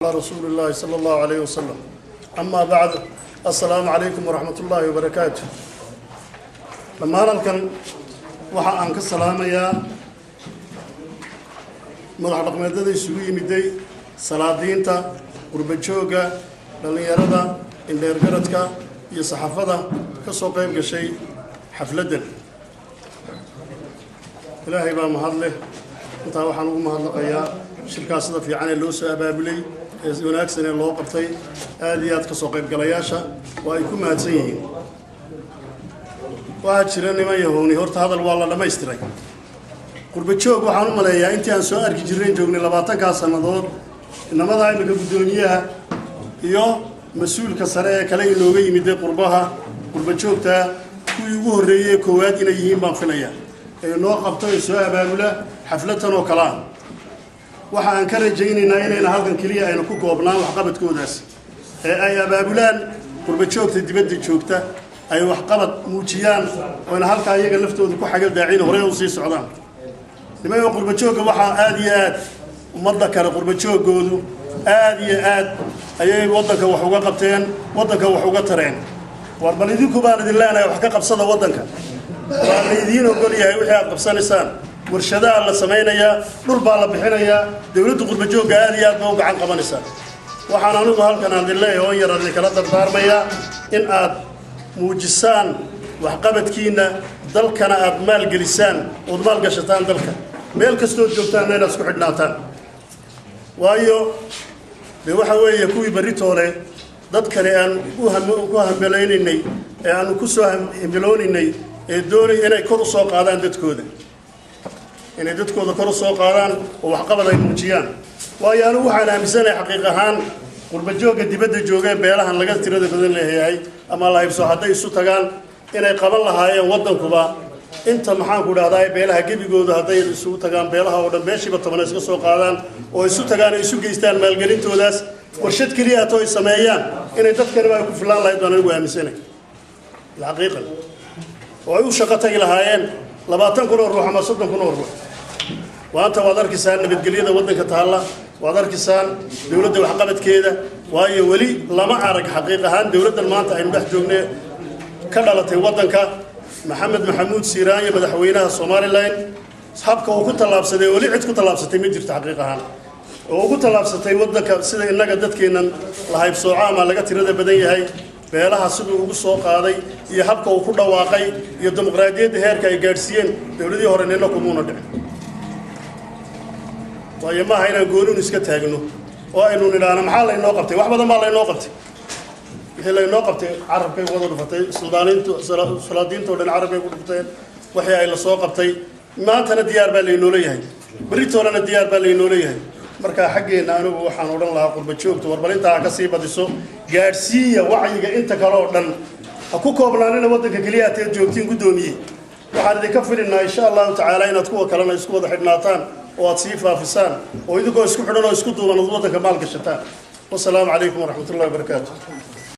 على رسول الله صلى الله عليه وسلم. أما بعد، السلام عليكم ورحمة الله وبركاته. لما نلقن وحا أنك السلام يا مدح رقمدة سوي مدي سلادينتا قربجوغا دلنيردا انديرغردكا iyo saxaafada ka soo qayb gashay xafladan. Ilaahay baa mahad leh. Inta waxaan ugu mahadnaqayaa shirkaasada fiican ee loo soo abaabulay ee wanaagsan ee loo qabtay aad iyo aad ka soo qayb galayaasha waa ay ku mahadsan yihiin. Waa jira niman yahooni horta hadal waa la dhameystiray. Qurbajoog waxaan u maleeyaa intii aan soo arki jirnay joognay 20 sanadood inamada imika gudoomiyaha iyo مسؤول كسرة كلا يلوجي يمد قربها قربتشوكتا كوي وهرية كواد إلى يهين بانفليا نوع قبطة سواء بابولا حفلة وكلام وحن كرر جيني ناينا هذا الكلية أنا كوكو أبناء وحقبت كوداس أي بابولان قربتشوكتا دبد تشوكتا أي وحقبت موتيان وأنا هالك أيق لفتو ذكو حاجة داعين هرية وصي سعدان لما يقول قربتشوكا وحا آديات ومرضى قربتشوك جودو آديات ayay wadanka wax uga qabteen wadanka wax uga tareen warbal idinku baan idin leenahay wax ka qabsada wadanka waa idin ogol yahay wixii aad qabsanaysaan warshadaha la sameeynaya dhul baa la bixinaya dawladda qurbajooga aad iyo aad u gacan qabanaysaa waxaan anigu halkan aan idin leeyahay oo yar aan kala dardaarmaya in aad muujisaan wax qabadkiina dalkana aad maal gelisaan oo maal gashataan dalka meel kastoo joogtaan inaad isku xidhnaataan waayo waxa weeye kuwii baritoole dad kale aan ku hambeleynay ee aan ku soo hambelooninay ee doonay inay kor u soo qaadaan dadkooda inay dadkooda kor u soo qaadaan oo wax qabad ay muujiyaan waayo anigu waxaan aaminsanahay xaqiiq ahaan qurbajooga dibadda jooga beelahan laga tirada badan leeyahay ama la haybso hadday isu tagaan inay qaban lahaayeen wadankuba inta maxaan ku dhahdaa beelaha gebigooda hadday isu tagaan beelaha oo dhan beeshiba 10 iska soo qaadaan oo isu tagaan isu geystaan maalgelintoodaas warshad kaliya ay sameeyaan inay dadkana ay ku filaan lahayd baan ugu aaminsanay xaqiiqan oo ay u shaqo tagi lahaayeen 20 kun oo ruux ama 30 kun oo ruux waanta waad arkaysaan nabadgelyada wadanka taala waad arkaysaan dawladda wax qabadkeeda waayo wali lama arag xaqiiq ahaan dawladdan maanta ay madax joognay ka dhalatay wadanka محمد محمود سيران يا مدحوينها Somaliland صحابك oo ku talaabsaday wali cid ku talaabsatay ma jirto xaqiiq ahaan oo ku talaabsatay wadanka sida inaga dadkeenan la hayb soocaama laga tirada badan yahay beelaha sidoo ugu soo qaaday iyo habka uu ku dhawaaqay iyo dimuqraadiyadda heerka ay gaarsiiyeen dawladii hore neena kumuuna dhicin waayo ma hayna goolun iska taagno oo aynu nidhaana maxaa la inoo qabtay wax badan baa la inoo qabtay إلا نقطة عرب كي وضعوا فتى سلادين تودن عرب كي وضعوا فتى وحيا إلى سوق فتى ما أنت نديار بالي نوليه بريتو أنا نديار بالي نوليه مركا حقي إن أنا وحنا ورنا الله قرب تشوف توربل أنت عكسي بديسو جارسية وعي أنت كرادن أكو كوبلانين وضعك كليات جوتين قدومي وحنا ذكفر إن شاء الله تعالى إن تكون كلامنا يسكوا ضحك ناتان وتصيفها في سان وإذا كوا يسكوا حدنا يسكوا ضمن وضعك مالك الشتان والسلام عليكم ورحمة الله وبركاته